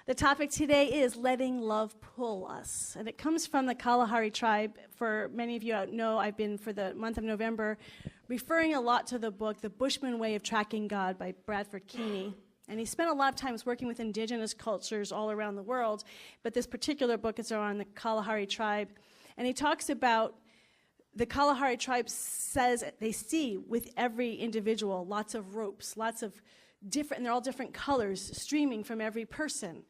The topic today is letting love pull us. And it comes from the Kalahari tribe. For many of you know, I've been, for the month of November, referring a lot to the book, The Bushman Way of Tracking God by Bradford Keeney. And he spent a lot of times working with indigenous cultures all around the world. But this particular book is on the Kalahari tribe. And he talks about the Kalahari tribe says they see with every individual lots of ropes, lots of different, and they're all different colors streaming from every person.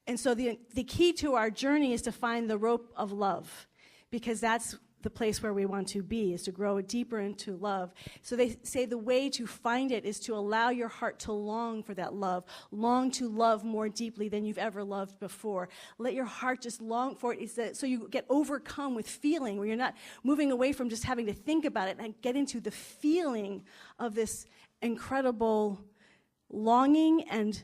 And so the key to our journey is to find the rope of love, because that's the place where we want to be, is to grow deeper into love. So they say the way to find it is to allow your heart to long for that love, long to love more deeply than you've ever loved before. Let your heart just long for it, so you get overcome with feeling, where you're not moving away from just having to think about it and get into the feeling of this incredible longing and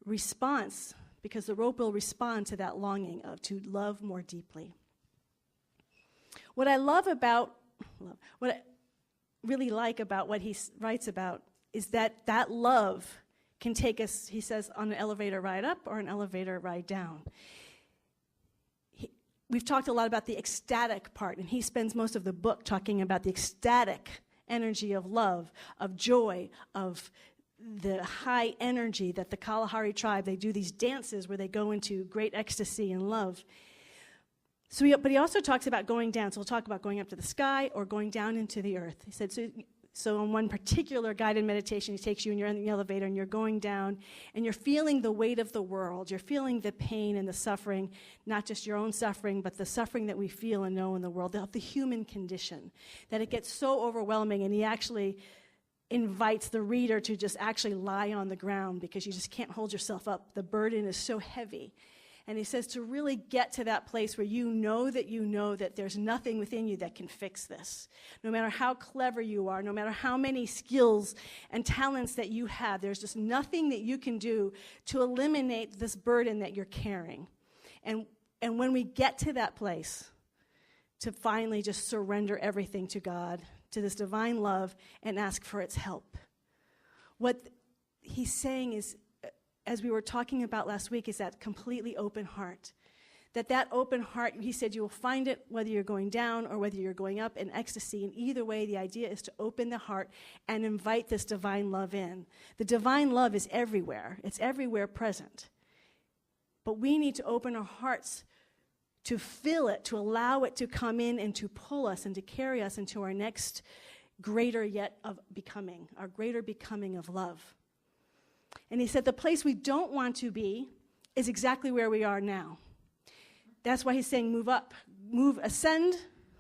response, because the rope will respond to that longing of to love more deeply. What I really like about what he writes about is that love can take us, he says, on an elevator ride up or an elevator ride down. We've talked a lot about the ecstatic part, and he spends most of the book talking about the ecstatic energy of love, of joy, of the high energy that the Kalahari tribe, they do these dances where they go into great ecstasy and love. But he also talks about going down. So we'll talk about going up to the sky or going down into the earth. He said, so on one particular guided meditation, he takes you and you're in the elevator and you're going down and you're feeling the weight of the world. You're feeling the pain and the suffering, not just your own suffering, but the suffering that we feel and know in the world, of the human condition, that it gets so overwhelming. And he actually invites the reader to just actually lie on the ground, because you just can't hold yourself up. The burden is so heavy. And he says to really get to that place where you know that there's nothing within you that can fix this. No matter how clever you are, no matter how many skills and talents that you have, there's just nothing that you can do to eliminate this burden that you're carrying. And when we get to that place, to finally just surrender everything to God, to this divine love, and ask for its help. What he's saying is, as we were talking about last week, is that completely open heart. That open heart, he said, you will find it whether you're going down or whether you're going up in ecstasy. And either way, the idea is to open the heart and invite this divine love in. The divine love is everywhere. It's everywhere present. But we need to open our hearts to feel it, to allow it to come in and to pull us and to carry us into our next greater yet of becoming, our greater becoming of love. And he said the place we don't want to be is exactly where we are now. That's why he's saying move up, ascend.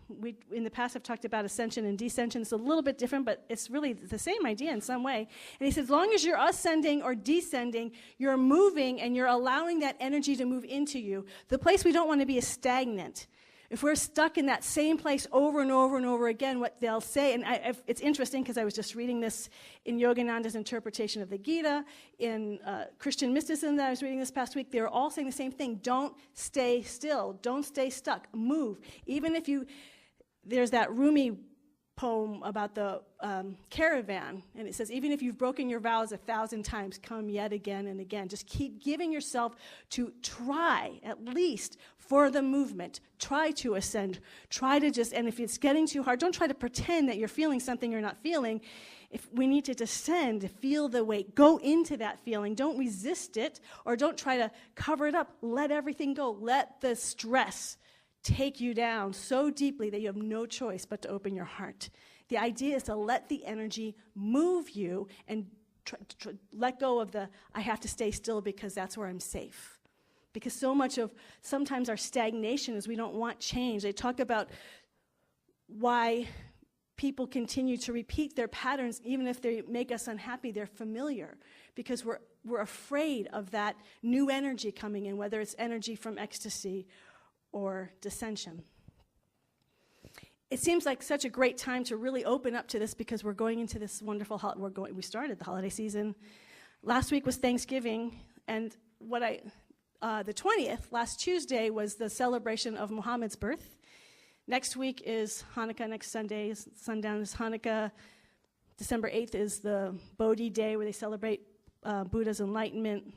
We, in the past, have talked about ascension and descension. It's a little bit different, but it's really the same idea in some way. And he says, as long as you're ascending or descending, you're moving and you're allowing that energy to move into you. The place we don't want to be is stagnant. If we're stuck in that same place over and over and over again, what they'll say, and it's interesting because I was just reading this in Yogananda's interpretation of the Gita, in Christian mysticism that I was reading this past week, they're all saying the same thing. Don't stay still. Don't stay stuck. Move. Even if there's that Rumi poem about the caravan, and it says, even if you've broken your vows 1,000 times, come yet again and again. Just keep giving yourself to try, at least, for the movement. Try to ascend. Try to just, and if it's getting too hard, don't try to pretend that you're feeling something you're not feeling. If we need to descend, feel the weight, go into that feeling. Don't resist it, or don't try to cover it up. Let everything go. Let the stress take you down so deeply that you have no choice but to open your heart. The idea is to let the energy move you and let go of I have to stay still because that's where I'm safe. Because so much of sometimes our stagnation is we don't want change. They talk about why people continue to repeat their patterns even if they make us unhappy. They're familiar because we're afraid of that new energy coming in, whether it's energy from ecstasy or dissension. It seems like such a great time to really open up to this because we're going into this wonderful we started the holiday season. Last week was Thanksgiving, and the 20th, last Tuesday, was the celebration of Muhammad's birth. Next week is Hanukkah. Next sundown is Hanukkah. December 8th is the Bodhi Day, where they celebrate Buddha's enlightenment.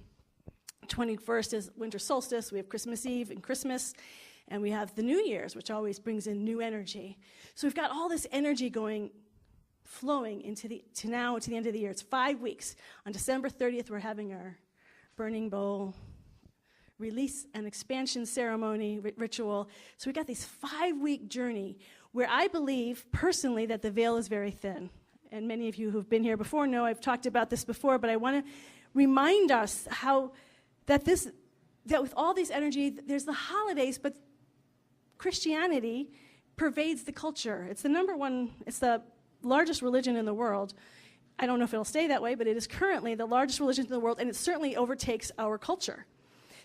21st is winter solstice. We have Christmas Eve and Christmas. And we have the New Year's, which always brings in new energy. So we've got all this energy flowing to the end of the year. It's 5 weeks. On December 30th, we're having our burning bowl release and expansion ceremony ritual. So we got this 5-week journey where I believe personally that the veil is very thin. And many of you who've been here before know I've talked about this before, but I want to remind us that with all these energy, there's the holidays, but Christianity pervades the culture. It's the largest religion in the world. I don't know if it'll stay that way, but it is currently the largest religion in the world, and it certainly overtakes our culture.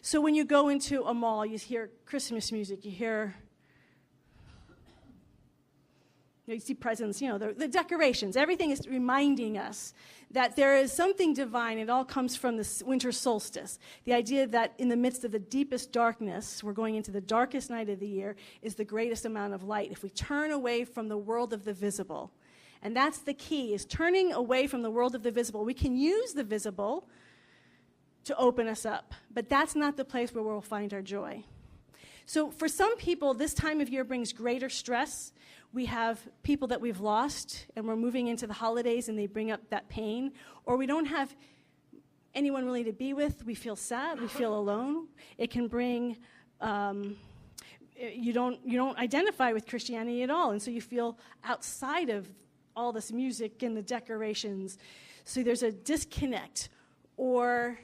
So when you go into a mall, you hear Christmas music, you see presents, the decorations. Everything is reminding us that there is something divine. It all comes from the winter solstice. The idea that in the midst of the deepest darkness, we're going into the darkest night of the year, is the greatest amount of light. If we turn away from the world of the visible, and that's the key, is turning away from the world of the visible. We can use the visible to open us up, but that's not the place where we'll find our joy. So for some people, this time of year brings greater stress. We have people that we've lost, and we're moving into the holidays, and they bring up that pain. Or we don't have anyone really to be with. We feel sad. We feel alone. It can bring, you don't identify with Christianity at all, and so you feel outside of all this music and the decorations. So there's a disconnect. Or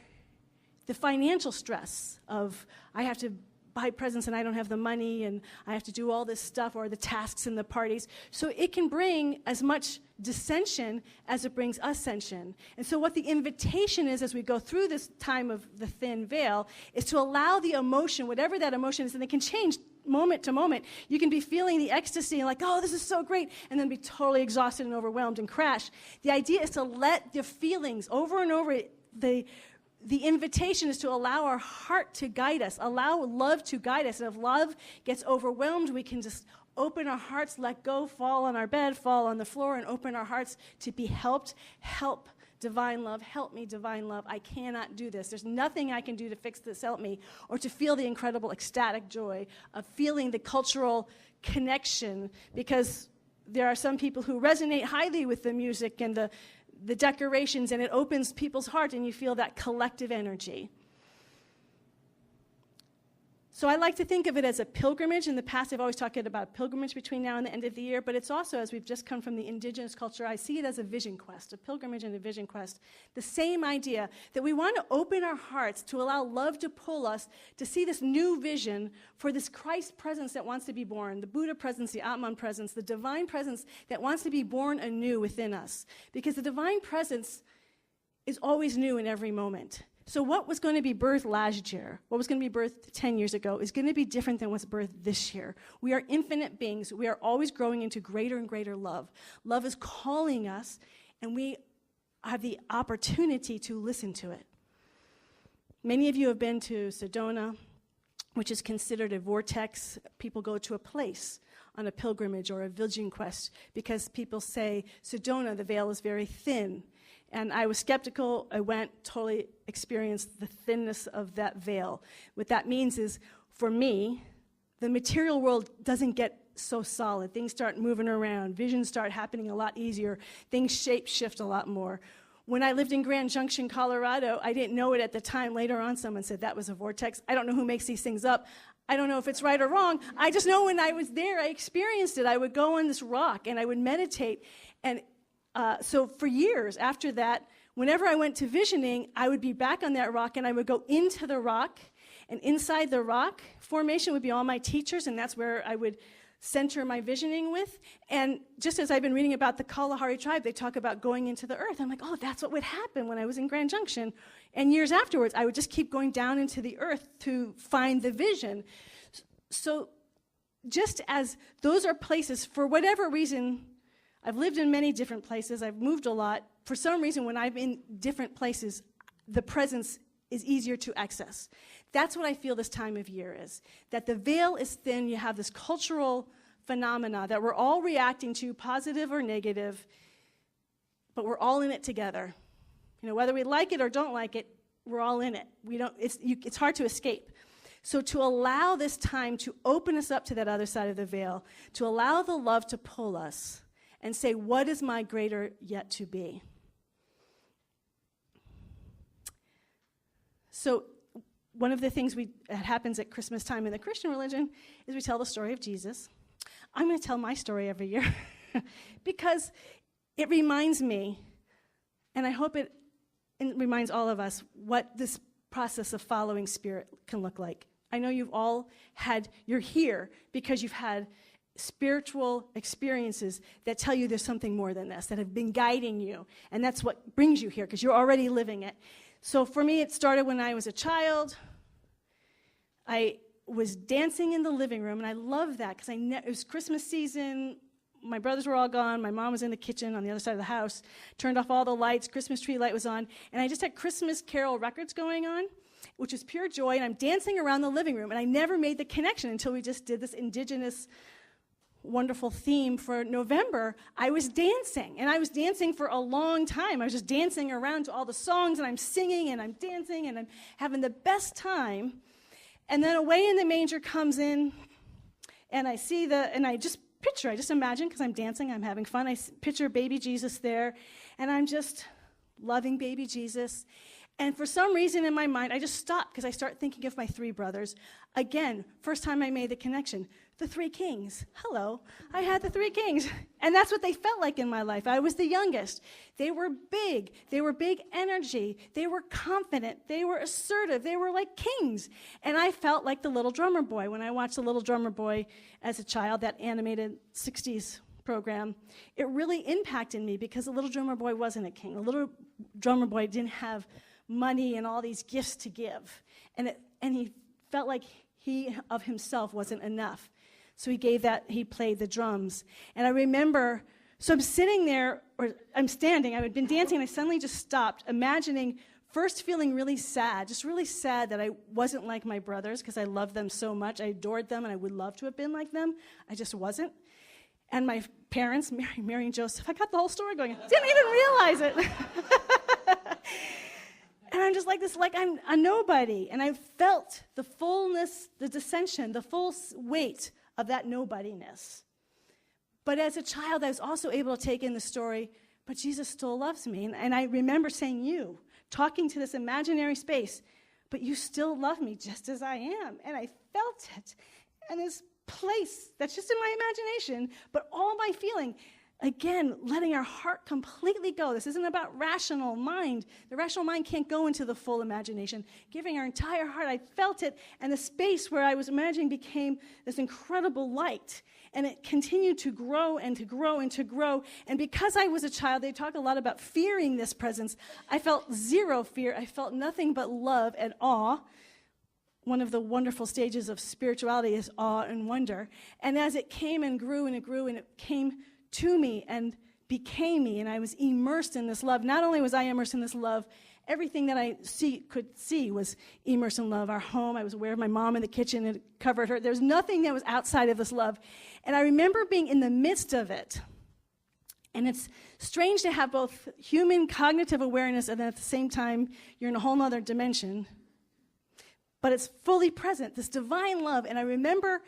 the financial stress of, I have to buy presents and I don't have the money and I have to do all this stuff, or the tasks and the parties. So it can bring as much dissension as it brings ascension. And so what the invitation is as we go through this time of the thin veil is to allow the emotion, whatever that emotion is, and it can change moment to moment. You can be feeling the ecstasy and like, oh, this is so great, and then be totally exhausted and overwhelmed and crash. The idea is to let the feelings over and over, the invitation is to allow our heart to guide us, allow love to guide us. And if love gets overwhelmed, we can just open our hearts, let go, fall on our bed, fall on the floor, and open our hearts to be helped. Help, divine love. Help me, divine love. I cannot do this. There's nothing I can do to fix this. Help me. Or to feel the incredible ecstatic joy of feeling the cultural connection, because there are some people who resonate highly with the music and the decorations, and it opens people's heart, and you feel that collective energy. So I like to think of it as a pilgrimage. In the past, I've always talked about pilgrimage between now and the end of the year, but it's also, as we've just come from the indigenous culture, I see it as a vision quest, a pilgrimage and a vision quest. The same idea that we want to open our hearts to allow love to pull us to see this new vision for this Christ presence that wants to be born, the Buddha presence, the Atman presence, the divine presence that wants to be born anew within us. Because the divine presence is always new in every moment. So what was going to be birthed last year, what was going to be birthed 10 years ago, is going to be different than what's birthed this year. We are infinite beings. We are always growing into greater and greater love. Love is calling us, and we have the opportunity to listen to it. Many of you have been to Sedona, which is considered a vortex. People go to a place on a pilgrimage or a vision quest because people say, Sedona, the veil is very thin. And I was skeptical. I went, totally experienced the thinness of that veil. What that means is, for me, the material world doesn't get so solid. Things start moving around. Visions start happening a lot easier. Things shape shift a lot more. When I lived in Grand Junction, Colorado, I didn't know it at the time. Later on, someone said that was a vortex. I don't know who makes these things up. I don't know if it's right or wrong. I just know when I was there, I experienced it. I would go on this rock, and I would meditate, and so for years after that, whenever I went to visioning, I would be back on that rock, and I would go into the rock, and inside the rock formation would be all my teachers, and that's where I would center my visioning with. And just as I've been reading about the Kalahari tribe, they talk about going into the earth. I'm like, oh, that's what would happen when I was in Grand Junction. And years afterwards, I would just keep going down into the earth to find the vision. So just as those are places, for whatever reason, I've lived in many different places. I've moved a lot. For some reason, when I'm in different places, the presence is easier to access. That's what I feel this time of year is, that the veil is thin. You have this cultural phenomena that we're all reacting to, positive or negative, but we're all in it together. Whether we like it or don't like it, we're all in it. It's hard to escape. So to allow this time to open us up to that other side of the veil, to allow the love to pull us and say, what is my greater yet to be? So one of the things that happens at Christmas time in the Christian religion is we tell the story of Jesus. I'm going to tell my story every year because it reminds me, and I hope it reminds all of us, what this process of following Spirit can look like. I know you're here because you've had spiritual experiences that tell you there's something more than this, that have been guiding you, and that's what brings you here because you're already living it. So for me, it started when I was a child. I was dancing in the living room, and I love that because it was Christmas season. My brothers were all gone. My mom was in the kitchen on the other side of the house, turned off all the lights. Christmas tree light was on, and I just had Christmas carol records going on, which was pure joy, and I'm dancing around the living room, and I never made the connection until we just did this indigenous wonderful theme for November. I was dancing, and I was dancing for a long time. I was just dancing around to all the songs, and I'm singing, and I'm dancing, and I'm having the best time. And then Away in the Manger comes in, and I just imagine, because I'm dancing, I'm having fun, I picture baby Jesus there, and I'm just loving baby Jesus. And for some reason in my mind, I just stopped because I start thinking of my three brothers. Again, first time I made the connection. The three kings. Hello, I had the three kings. And that's what they felt like in my life. I was the youngest. They were big. They were big energy. They were confident. They were assertive. They were like kings. And I felt like the Little Drummer Boy. When I watched The Little Drummer Boy as a child, that animated 60s program, it really impacted me because the Little Drummer Boy wasn't a king. The Little Drummer Boy didn't have money and all these gifts to give. And he felt like he of himself wasn't enough. So he played the drums. And I remember, so I'm sitting there, or I'm standing, I had been dancing, and I suddenly just stopped, imagining, first feeling really sad, just really sad that I wasn't like my brothers, because I loved them so much. I adored them, and I would love to have been like them. I just wasn't. And my parents, Mary and Joseph, I got the whole story going. I didn't even realize it. And I'm just like I'm a nobody. And I felt the fullness, the dissension, the full weight of that nobodiness. But as a child, I was also able to take in the story, but Jesus still loves me. And I remember saying, talking to this imaginary space, but you still love me just as I am. And I felt it. And this place that's just in my imagination, but all my feeling, again, letting our heart completely go. This isn't about rational mind. The rational mind can't go into the full imagination. Giving our entire heart, I felt it, and the space where I was imagining became this incredible light. And it continued to grow and to grow and to grow. And because I was a child, they talk a lot about fearing this presence. I felt zero fear. I felt nothing but love and awe. One of the wonderful stages of spirituality is awe and wonder. And as it came and grew and it grew and it came to me and became me, and I was immersed in this love. Not only was I immersed in this love, everything that I could see was immersed in love. Our home, I was aware of my mom in the kitchen, and it covered her. There was nothing that was outside of this love. And I remember being in the midst of it. And it's strange to have both human cognitive awareness and then at the same time you're in a whole other dimension. But it's fully present, this divine love. And I remember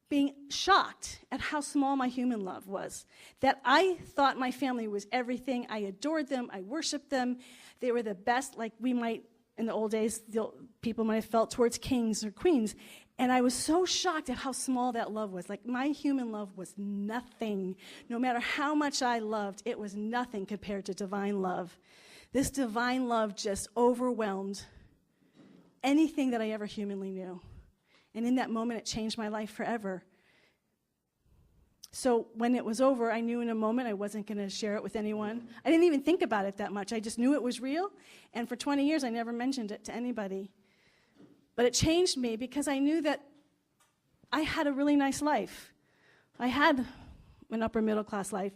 being shocked at how small my human love was. That I thought my family was everything. I adored them. I worshiped them. They were the best, like we might, in the old days, people might have felt towards kings or queens. And I was so shocked at how small that love was. Like my human love was nothing. No matter how much I loved, it was nothing compared to divine love. This divine love just overwhelmed anything that I ever humanly knew. And in that moment, it changed my life forever. So when it was over, I knew in a moment I wasn't going to share it with anyone. I didn't even think about it that much. I just knew it was real. And for 20 years, I never mentioned it to anybody. But it changed me because I knew that I had a really nice life. I had an upper middle class life.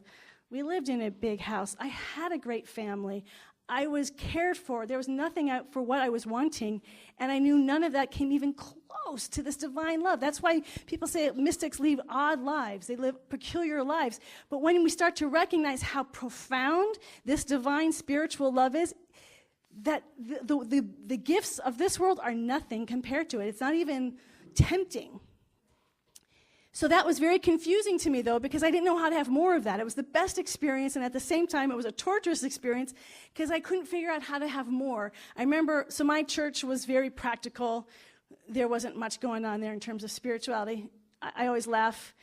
We lived in a big house. I had a great family. I was cared for. There was nothing out for what I was wanting, and I knew none of that came even close to this divine love. That's why people say mystics live odd lives. They live peculiar lives. But when we start to recognize how profound this divine spiritual love is, that the gifts of this world are nothing compared to it. It's not even tempting. So that was very confusing to me, though, because I didn't know how to have more of that. It was the best experience, and at the same time, it was a torturous experience because I couldn't figure out how to have more. I remember, so my church was very practical. There wasn't much going on there in terms of spirituality. I always laugh.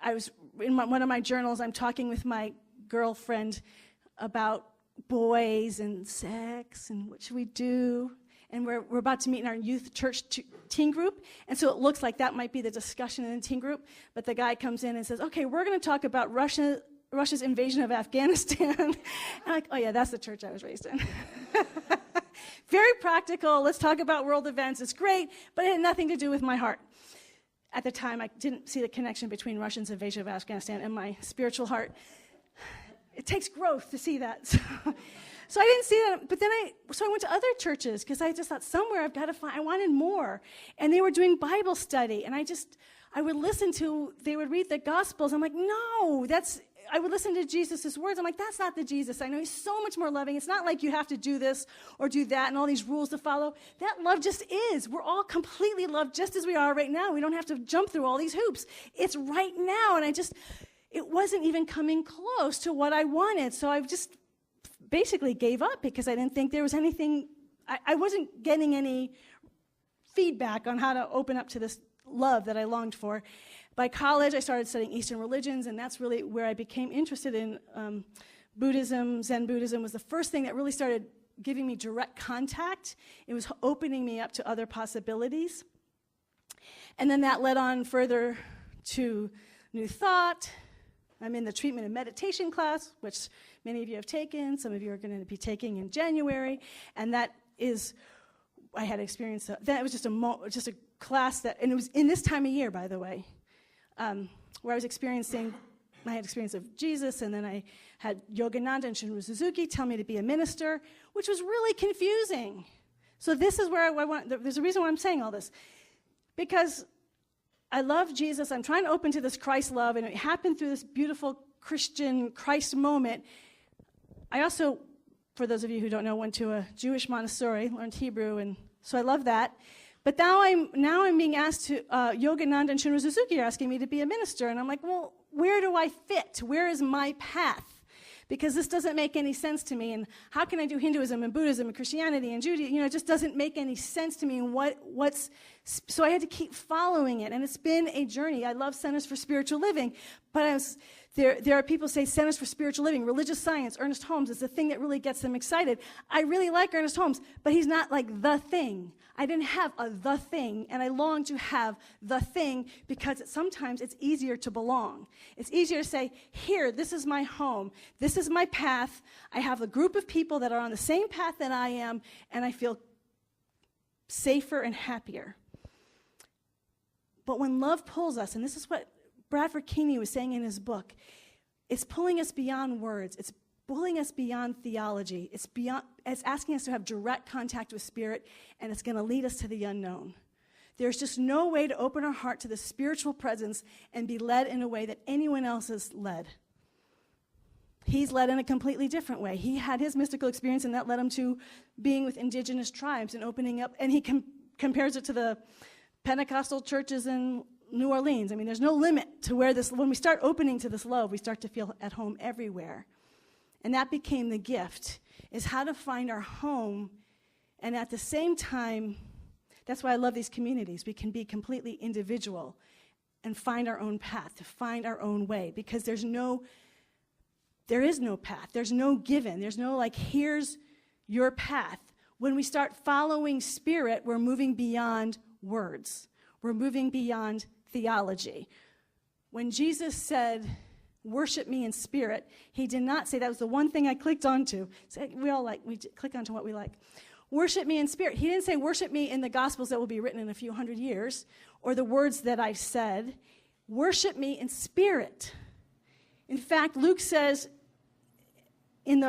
I was in one of my journals, I'm talking with my girlfriend about boys and sex and what should we do. And we're about to meet in our youth church teen group. And so it looks like that might be the discussion in the teen group. But the guy comes in and says, okay, we're going to talk about Russia's invasion of Afghanistan. And I'm like, oh yeah, that's the church I was raised in. Very practical. Let's talk about world events. It's great, but it had nothing to do with my heart. At the time, I didn't see the connection between Russia's invasion of Afghanistan and my spiritual heart. It takes growth to see that. So I didn't see that, but then I went to other churches because I just thought somewhere I've got to find, I wanted more. And they were doing Bible study, and I would listen to, they would read the Gospels. I'm like, no, I would listen to Jesus' words. I'm like, that's not the Jesus. I know he's so much more loving. It's not like you have to do this or do that and all these rules to follow. That love just is. We're all completely loved just as we are right now. We don't have to jump through all these hoops. It's right now, and it wasn't even coming close to what I wanted. So I just basically gave up because I didn't think there was anything, I wasn't getting any feedback on how to open up to this love that I longed for. By college, I started studying Eastern religions, and that's really where I became interested in Buddhism. Zen Buddhism was the first thing that really started giving me direct contact. It was opening me up to other possibilities. And then that led on further to New Thought. I'm in the treatment and meditation class, which many of you have taken. Some of you are going to be taking in January. And that is, I had experience, that was just a class that, and it was in this time of year, by the way, where I had experience of Jesus, and then I had Yogananda and Shinryu Suzuki tell me to be a minister, which was really confusing. So this is where I want, there's a reason why I'm saying all this. Because I love Jesus. I'm trying to open to this Christ love, and it happened through this beautiful Christian Christ moment. I also, for those of you who don't know, went to a Jewish Montessori, learned Hebrew, and so I love that. But now I'm being asked to, Yogananda and Shinryu Suzuki are asking me to be a minister, and I'm like, well, where do I fit? Where is my path? Because this doesn't make any sense to me, and how can I do Hinduism and Buddhism and Christianity and Judaism? It just doesn't make any sense to me. And so I had to keep following it, and it's been a journey. I love Centers for Spiritual Living, but there are people who say Centers for Spiritual Living, religious science, Ernest Holmes is the thing that really gets them excited. I really like Ernest Holmes, but he's not like the thing. I didn't have the thing, and I long to have the thing because sometimes it's easier to belong. It's easier to say, here, this is my home, this is my path, I have a group of people that are on the same path that I am, and I feel safer and happier. But when love pulls us, and this is what Bradford Keeney was saying in his book, it's pulling us beyond words, it's pulling us beyond theology. It's asking us to have direct contact with Spirit, and it's going to lead us to the unknown. There's just no way to open our heart to the spiritual presence and be led in a way that anyone else is led. He's led in a completely different way. He had his mystical experience, and that led him to being with indigenous tribes and opening up, and he compares it to the Pentecostal churches in New Orleans. I mean, there's no limit to where when we start opening to this love, we start to feel at home everywhere. And that became the gift, is how to find our home, and at the same time, that's why I love these communities. We can be completely individual and find our own path, to find our own way, because there is no path. There's no given. There's no here's your path. When we start following Spirit, we're moving beyond words. We're moving beyond theology. When Jesus said, worship me in spirit, he did not say, that was the one thing I clicked onto. So we click onto what we like. Worship me in spirit. He didn't say worship me in the Gospels that will be written in a few hundred years, or the words that I've said. Worship me in spirit. In fact, Luke says in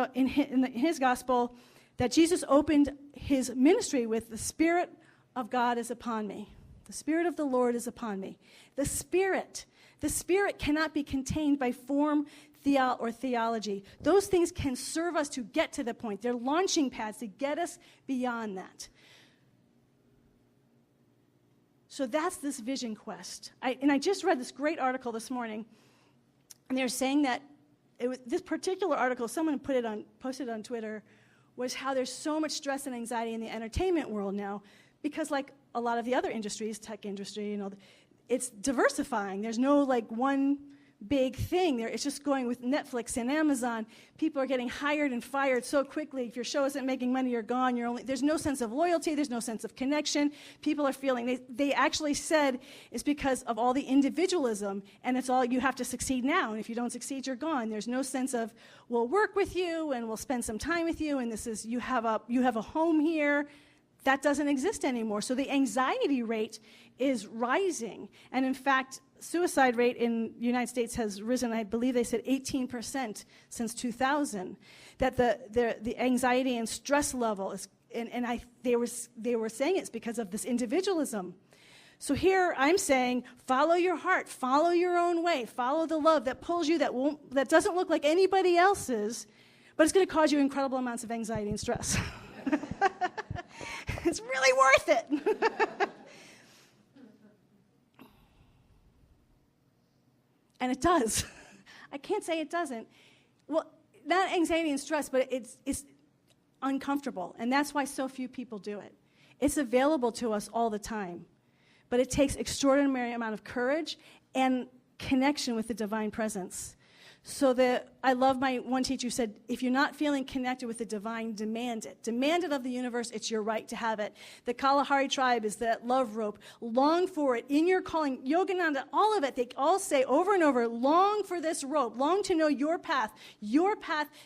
his Gospel that Jesus opened his ministry with, the Spirit of God is upon me. The Spirit of the Lord is upon me. The Spirit cannot be contained by form, theology. Those things can serve us to get to the point. They're launching pads to get us beyond that. So that's this vision quest. I just read this great article this morning, and they're saying that this particular article, someone posted on Twitter, was how there's so much stress and anxiety in the entertainment world now, because like a lot of the other industries, tech industry, it's diversifying. There's no like one big thing there. It's just going with Netflix and Amazon. People are getting hired and fired so quickly. If your show isn't making money, you're gone. There's no sense of loyalty. There's no sense of connection. People are feeling, they actually said it's because of all the individualism, and it's all, you have to succeed now, and if you don't succeed, you're gone. There's no sense of, we'll work with you, and we'll spend some time with you, and this is, you have a home here. That doesn't exist anymore. So the anxiety rate is rising. And in fact, suicide rate in the United States has risen, I believe they said 18% since 2000. That the anxiety and stress level is, they were saying it's because of this individualism. So here I'm saying, follow your heart, follow your own way, follow the love that pulls you, that doesn't look like anybody else's, but it's going to cause you incredible amounts of anxiety and stress. It's really worth it. And it does. I can't say it doesn't. Well, not anxiety and stress, but it's uncomfortable. And that's why so few people do it. It's available to us all the time. But it takes extraordinary amount of courage and connection with the divine presence. So I love my one teacher who said, if you're not feeling connected with the divine, demand it. Demand it of the universe. It's your right to have it. The Kalahari tribe is that love rope. Long for it. In your calling, Yogananda, all of it, they all say over and over, long for this rope. Long to know your path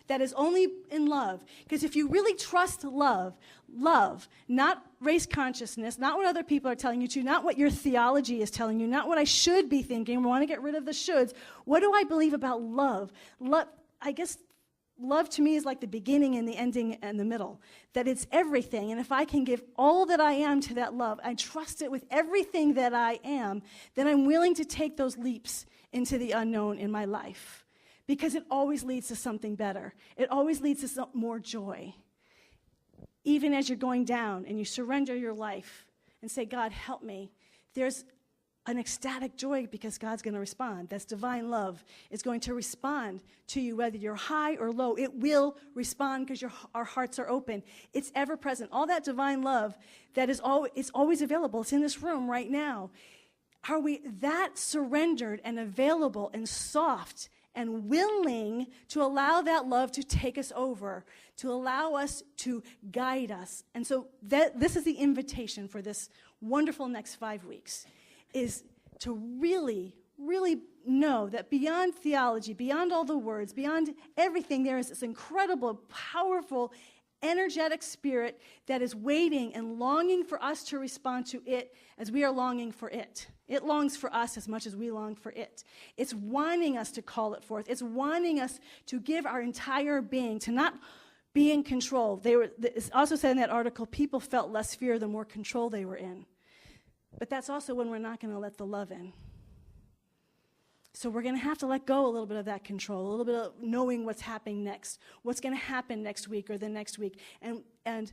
that is only in love. Because if you really trust love, not race consciousness, not what other people are telling you to, not what your theology is telling you, not what I should be thinking. We want to get rid of the shoulds. What do I believe about love? I guess love to me is like the beginning and the ending and the middle, that it's everything. And if I can give all that I am to that love, I trust it with everything that I am, then I'm willing to take those leaps into the unknown in my life, because it always leads to something better. It always leads to some more joy. Even as you're going down and you surrender your life and say, God, help me, there's an ecstatic joy because God's going to respond. That's divine love. It's going to respond to you whether you're high or low. It will respond because our hearts are open. It's ever present. All that divine love that is it's always available. It's in this room right now. Are we that surrendered and available and soft and willing to allow that love to take us over, to allow us to guide us? And so this is the invitation for this wonderful next 5 weeks, is to really, really know that beyond theology, beyond all the words, beyond everything, there is this incredible, powerful, energetic spirit that is waiting and longing for us to respond to it as we are longing for it. It longs for us as much as we long for it. It's wanting us to call it forth. It's wanting us to give our entire being, to not be in control. It's also said in that article, people felt less fear the more control they were in. But that's also when we're not going to let the love in. So we're going to have to let go a little bit of that control, a little bit of knowing what's happening next, what's going to happen next week or the next week, and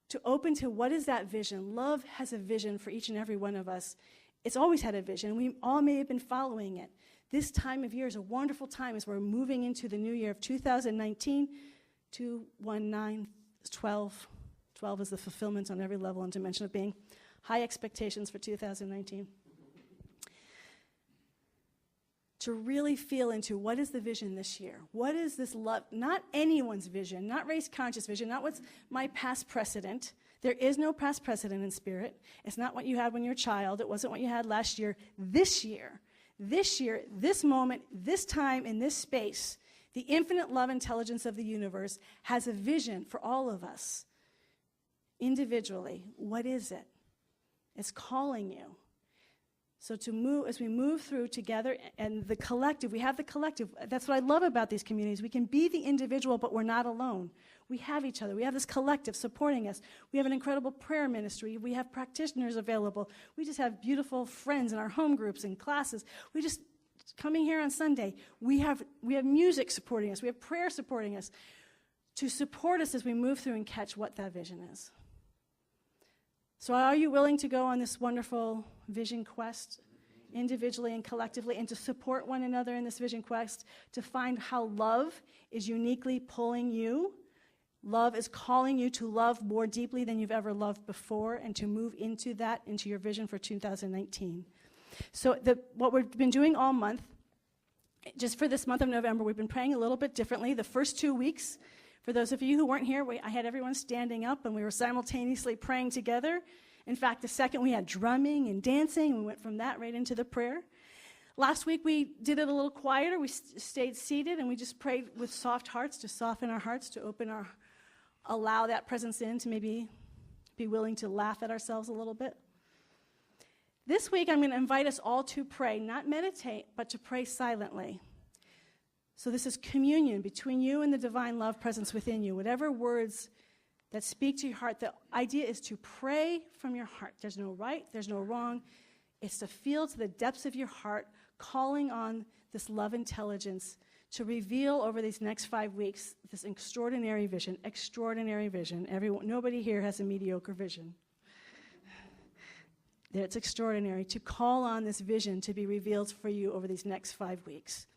to open to what is that vision. Love has a vision for each and every one of us. It's always had a vision. We all may have been following it. This time of year is a wonderful time as we're moving into the new year of 2019, 219, 12. 12 is the fulfillment on every level and dimension of being. High expectations for 2019. To really feel into what is the vision this year? What is this love? Not anyone's vision, not race-conscious vision, not what's my past precedent. There is no past precedent in spirit. It's not what you had when you were a child. It wasn't what you had last year. This year, this moment, this time, in this space, the infinite love intelligence of the universe has a vision for all of us. Individually, what is it? It's calling you. So as we move through together, and the collective, we have the collective. That's what I love about these communities. We can be the individual, but we're not alone. We have each other. We have this collective supporting us. We have an incredible prayer ministry. We have practitioners available. We just have beautiful friends in our home groups and classes. We just coming here on Sunday, we have music supporting us. We have prayer supporting us to support us as we move through and catch what that vision is. So are you willing to go on this wonderful vision quest individually and collectively, and to support one another in this vision quest, to find how love is uniquely pulling you? Love is calling you to love more deeply than you've ever loved before, and to move into that, into your vision for 2019. So what we've been doing all month, just for this month of November, we've been praying a little bit differently. The first 2 weeks, for those of you who weren't here, I had everyone standing up, and we were simultaneously praying together. In fact, the second we had drumming and dancing, we went from that right into the prayer. Last week, we did it a little quieter. We stayed seated, and we just prayed with soft hearts to soften our hearts, to allow that presence in, to maybe be willing to laugh at ourselves a little bit. This week, I'm going to invite us all to pray, not meditate, but to pray silently. So this is communion between you and the divine love presence within you. Whatever words that speak to your heart, the idea is to pray from your heart. There's no right, there's no wrong. It's to feel to the depths of your heart, calling on this love intelligence to reveal over these next 5 weeks this extraordinary vision. Nobody here has a mediocre vision. It's extraordinary to call on this vision to be revealed for you over these next 5 weeks.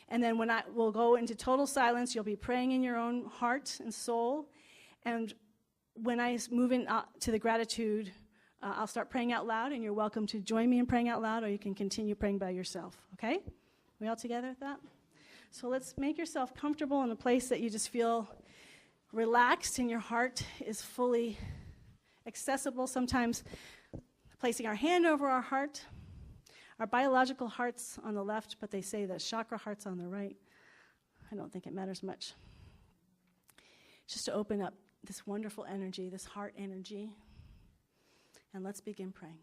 And then we'll go into total silence. You'll be praying in your own heart and soul. And when I move in to the gratitude, I'll start praying out loud, and you're welcome to join me in praying out loud, or you can continue praying by yourself, okay? We all together with that? So let's make yourself comfortable in a place that you just feel relaxed and your heart is fully accessible. Sometimes placing our hand over our heart, our biological heart's on the left, but they say the chakra heart's on the right. I don't think it matters much. Just to open up this wonderful energy, this heart energy, and let's begin praying.